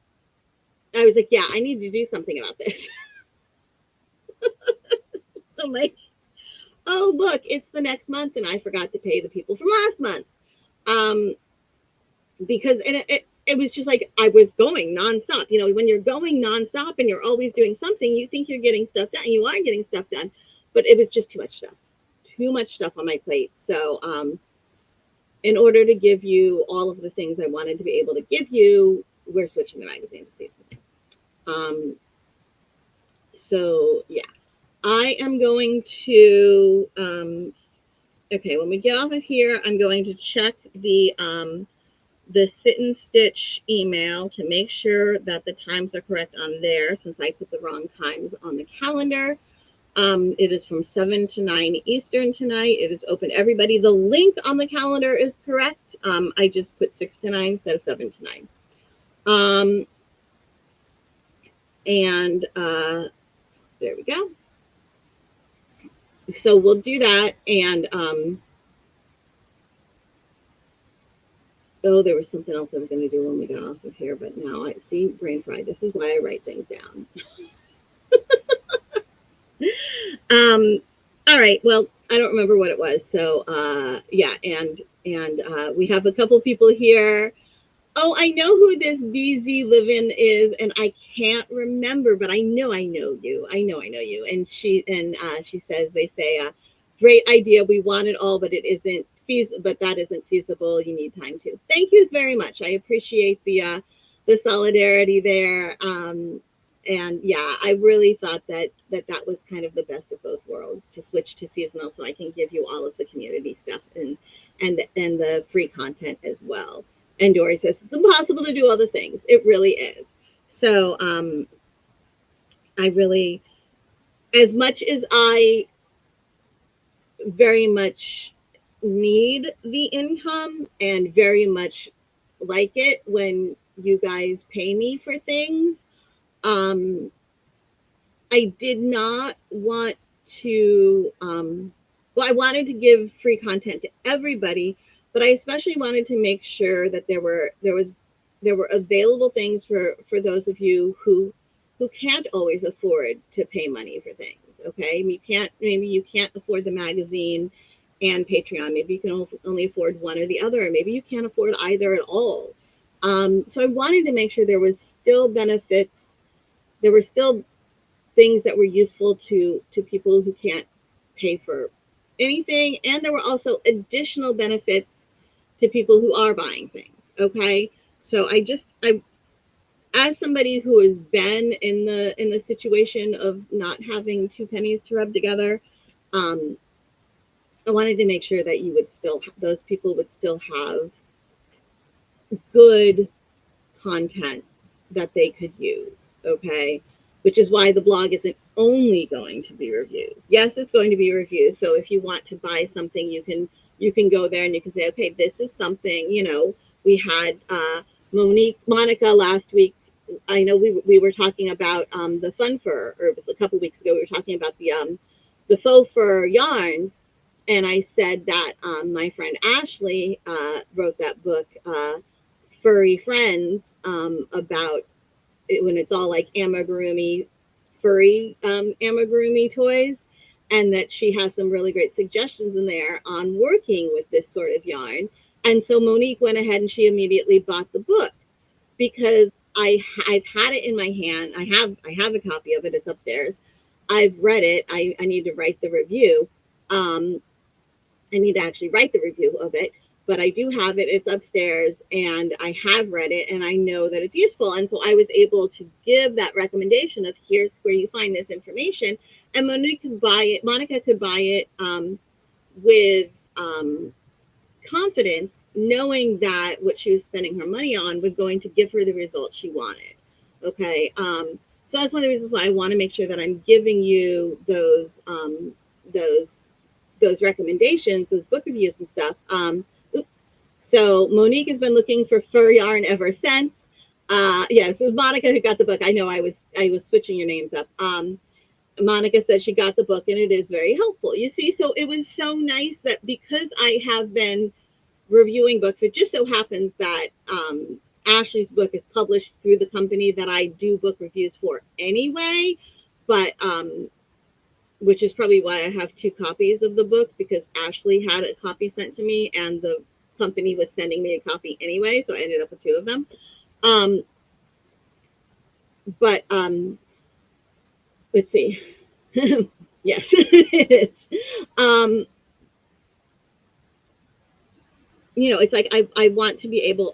I was like, yeah, I need to do something about this. I'm like, oh, look, it's the next month and I forgot to pay the people from last month. Because it was just like I was going nonstop. When you're going nonstop and you're always doing something, you think you're getting stuff done, and you are getting stuff done, but it was just too much stuff on my plate. So in order to give you all of the things I wanted to be able to give you, we're switching the magazine to season. So yeah, I am going to okay, when we get off of here, I'm going to check the Sit and Stitch email to make sure that the times are correct on there, since I put the wrong times on the calendar. It is from 7 to 9 Eastern tonight. It is open to everybody. The link on the calendar is correct. I just put 6 to 9 instead of 7 to 9. And there we go. So we'll do that. And oh, there was something else I was going to do when we got off of here, but now I see brain fried. This is why I write things down. Um, all right. Well, I don't remember what it was. So yeah, and we have a couple people here. Oh, I know who this BZ Livin is, and I can't remember, but I know you. I know you. And she says they say, great idea. We want it all, but it isn't feasible. But that isn't feasible. You need time to. Thank you very much. I appreciate the solidarity there. And yeah, I really thought that was kind of the best of both worlds to switch to seasonal, so I can give you all of the community stuff and the free content as well. And Dory says it's impossible to do all the things. It really is. So I really, as much as I very much need the income and very much like it when you guys pay me for things, um, I did not want to, well, I wanted to give free content to everybody, but I especially wanted to make sure that there were available things for those of you who can't always afford to pay money for things. Okay, maybe you can't afford the magazine and Patreon. Maybe you can only afford one or the other. Maybe you can't afford either at all. So I wanted to make sure there was still benefits. There were still things that were useful to people who can't pay for anything, and there were also additional benefits to people who are buying things. Okay, so I as somebody who has been in the situation of not having two pennies to rub together, um, I wanted to make sure that you would still those people would still have good content that they could use. Okay. Which is why the blog isn't only going to be reviews. Yes, it's going to be reviews. So if you want to buy something, you can go there and you can say, okay, this is something, we had Monica last week. I know we were talking about the fun fur, or it was a couple weeks ago, we were talking about the faux fur yarns. And I said that my friend Ashley wrote that book, Furry Friends, about it, when it's all like amigurumi, furry amigurumi toys, and that she has some really great suggestions in there on working with this sort of yarn. And so Monique went ahead and she immediately bought the book because I've had it in my hand. I have a copy of it. It's upstairs. I've read it. I need to write the review. Um, I need to actually write the review of it, but I do have it. It's upstairs, and I have read it, and I know that it's useful. And so I was able to give that recommendation of here's where you find this information, and Monica could buy it. Monica could buy it with confidence, knowing that what she was spending her money on was going to give her the result she wanted. Okay, so that's one of the reasons why I want to make sure that I'm giving you those those recommendations, those book reviews and stuff. So Monique has been looking for fur yarn ever since. Yeah, so it was Monica who got the book. I know I was switching your names up. Monica said she got the book and it is very helpful. You see, so it was so nice that because I have been reviewing books, it just so happens that Ashley's book is published through the company that I do book reviews for anyway. But which is probably why I have two copies of the book, because Ashley had a copy sent to me and the company was sending me a copy anyway, so I ended up with two of them. Um, but let's see. Yes, it is. Um, it's like I want to be able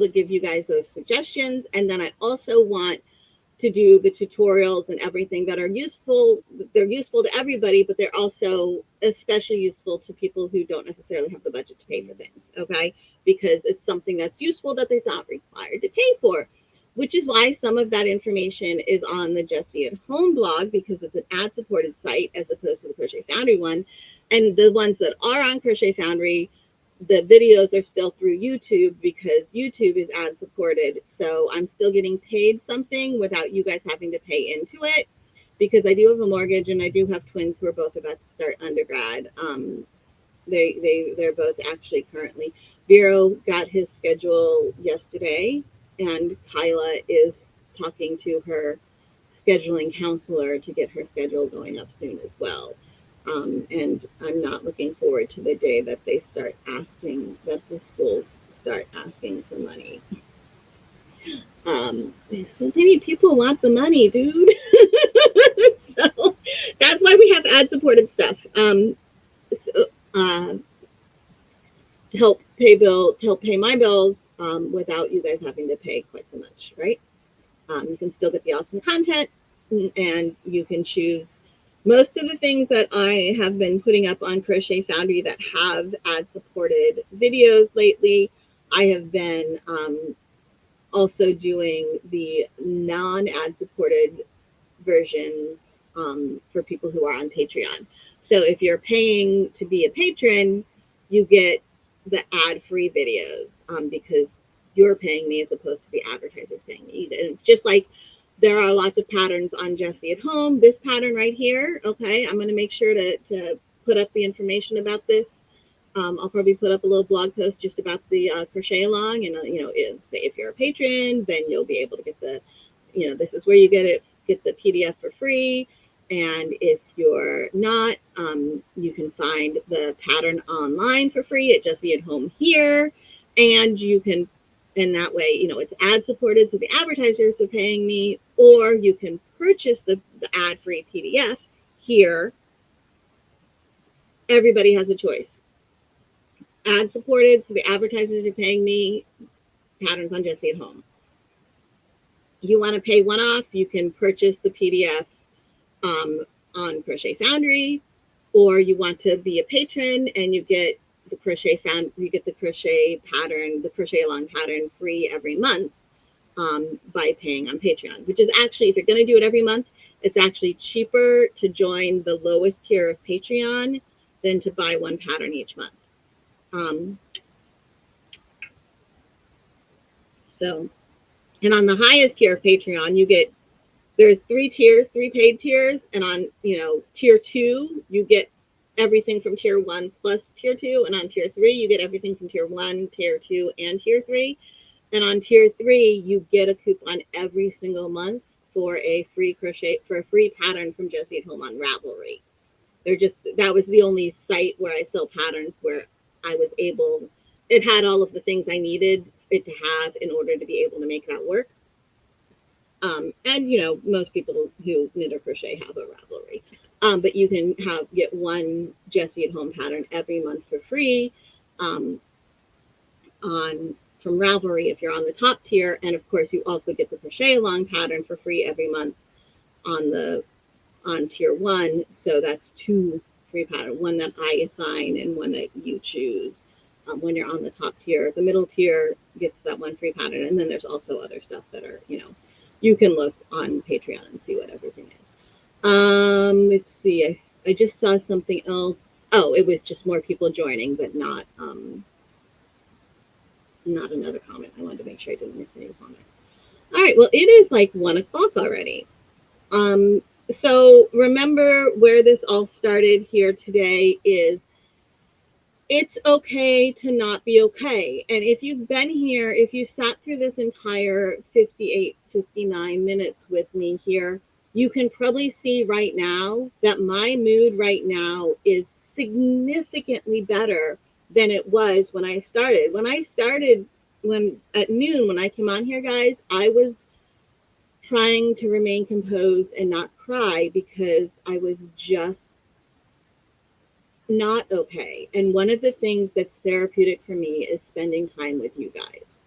to give you guys those suggestions, and then I also want to do the tutorials and everything that are useful. They're useful to everybody, but they're also especially useful to people who don't necessarily have the budget to pay for things, okay? Because it's something that's useful that they're not required to pay for, which is why some of that information is on the Jessie at Home blog, because it's an ad-supported site as opposed to the Crochet Foundry one. And the ones that are on Crochet Foundry, the videos are still through YouTube because YouTube is ad supported. So I'm still getting paid something without you guys having to pay into it. because I do have a mortgage and I do have twins who are both about to start undergrad. They're both actually currently. Vero got his schedule yesterday, and Kyla is talking to her scheduling counselor to get her schedule going up soon as well. And I'm not looking forward to the day that they start asking, that the schools start asking for money. So many people want the money, dude. So that's why we have ad supported stuff. So, to help to help pay my bills without you guys having to pay quite so much, right? You can still get the awesome content, and you can choose most of the things that I have been putting up on Crochet Foundry that have ad supported videos lately. I have been also doing the non ad supported versions for people who are on Patreon. So if you're paying to be a patron, you get the ad free videos because you're paying me as opposed to the advertisers paying me. And it's just like there are lots of patterns on Jessie at Home. This pattern right here, okay, I'm going to make sure to put up the information about this. I'll probably put up a little blog post just about the crochet along, and say if you're a patron, then you'll be able to get the, this is where you get the PDF for free. And if you're not, you can find the pattern online for free at Jessie at Home here, and you can, and that way, it's ad supported, so the advertisers are paying me, or you can purchase the ad free PDF here. Everybody has a choice. Ad supported, so the advertisers are paying me, patterns on Jessie at Home. You want to pay one off, you can purchase the PDF on Crochet Foundry, or you want to be a patron and you get the crochet pattern, the crochet along pattern free every month by paying on Patreon, which is actually, if you're going to do it every month, it's actually cheaper to join the lowest tier of Patreon than to buy one pattern each month. So, and on the highest tier of Patreon, you get, there's 3 tiers, 3 paid tiers, and on, tier 2, you get everything from tier 1 plus tier 2, and on tier 3, you get everything from tier 1, tier 2, and tier 3. And on tier 3, you get a coupon every single month for a free pattern from Jessie at Home on Ravelry. That was the only site where I sell patterns where I was able, it had all of the things I needed it to have in order to be able to make that work. And most people who knit or crochet have a Ravelry. But you can get one Jessie at Home pattern every month for free from Ravelry if you're on the top tier. And of course, you also get the crochet along pattern for free every month on tier 1. So that's 2 free patterns, one that I assign and one that you choose when you're on the top tier. The middle tier gets that one free pattern, and then there's also other stuff that are, you can look on Patreon and see what everything is. Let's see. I just saw something else. Oh, it was just more people joining, but not another comment. I wanted to make sure I didn't miss any comments. All right. Well, it is like 1 o'clock already. So remember where this all started here today is it's okay to not be okay. And if you've been here, if you sat through this entire 58, 59 minutes with me here, you can probably see right now that my mood right now is significantly better than it was when I started. When at noon, when I came on here, guys, I was trying to remain composed and not cry because I was just not okay. And one of the things that's therapeutic for me is spending time with you guys.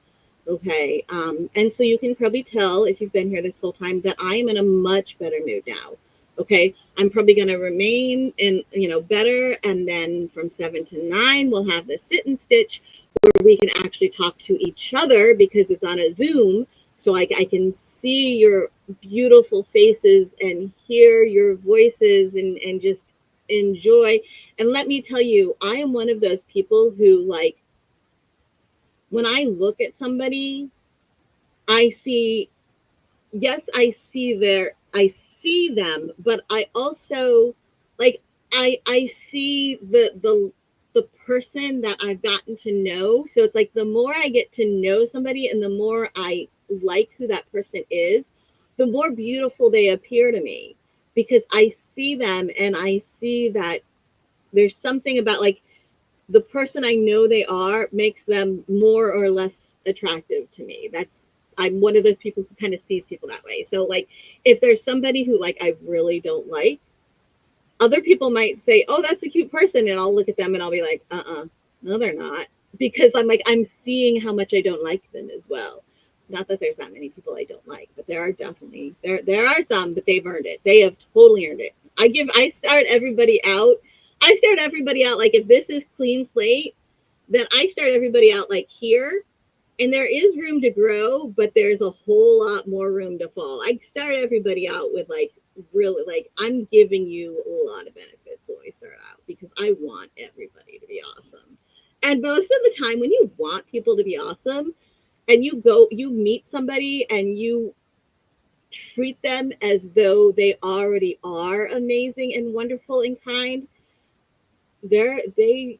Okay. And so you can probably tell if you've been here this whole time that I am in a much better mood now. Okay. I'm probably going to remain in, better. And then from 7 to 9, we'll have the sit and stitch where we can actually talk to each other because it's on a Zoom. So I can see your beautiful faces and hear your voices and just enjoy. And let me tell you, I am one of those people who, like, when I look at somebody, I see see them, but I also like I see the person that I've gotten to know. So it's like the more I get to know somebody and the more I like who that person is, the more beautiful they appear to me, because I see them and I see that there's something about like the person I know they are makes them more or less attractive to me. I'm one of those people who kind of sees people that way. So like if there's somebody who like I really don't like, other people might say, "Oh, that's a cute person," and I'll look at them and I'll be like, no, they're not," because I'm like I'm seeing how much I don't like them as well. Not that there's that many people I don't like, but there are definitely there are some, but they've earned it. They have totally earned it. I start everybody out. I start everybody out like if this is clean slate, then I start everybody out like here, and there is room to grow, but there's a whole lot more room to fall. I start everybody out with like really like I'm giving you a lot of benefits when we start out because I want everybody to be awesome. And most of the time when you want people to be awesome and you meet somebody and you treat them as though they already are amazing and wonderful and kind, they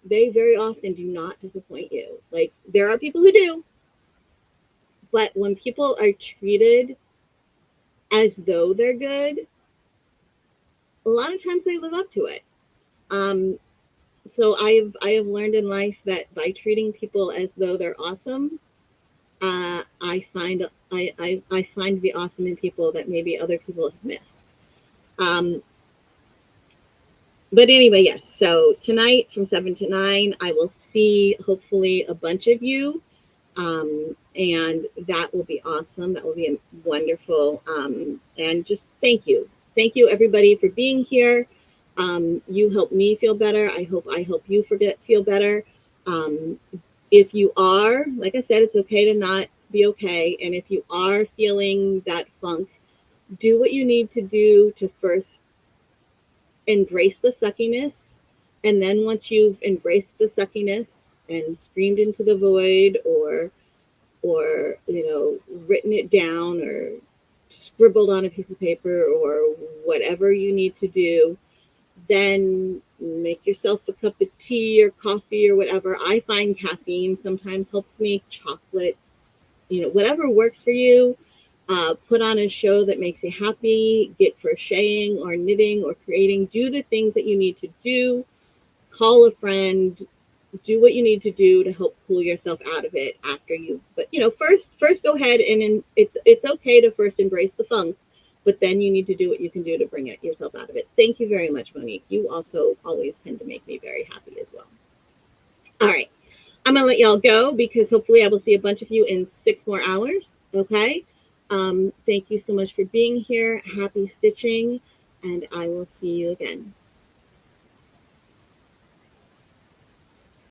they very often do not disappoint you. Like there are people who do, but when people are treated as though they're good, a lot of times they live up to it. Um, so I have learned in life that by treating people as though they're awesome, I find the awesome in people that maybe other people have missed. Um, but anyway, yes. So tonight from 7 to 9, I will see hopefully a bunch of you. And that will be awesome. That will be wonderful. And just thank you. Thank you, everybody, for being here. You help me feel better. I help you feel better. Um, if you are, like I said, it's okay to not be okay. And if you are feeling that funk, do what you need to do to first embrace the suckiness. And then once you've embraced the suckiness and screamed into the void or written it down or scribbled on a piece of paper or whatever you need to do, then make yourself a cup of tea or coffee or whatever. I find caffeine sometimes helps me, chocolate, whatever works for you. Put on a show that makes you happy, get crocheting or knitting or creating, do the things that you need to do, call a friend, do what you need to do to help pull yourself out of it after you. But first go ahead and it's okay to first embrace the funk, but then you need to do what you can do to bring yourself out of it. Thank you very much, Monique. You also always tend to make me very happy as well. All right, I'm gonna let y'all go because hopefully I will see a bunch of you in 6 more hours. Okay. Thank you so much for being here. Happy stitching, and I will see you again.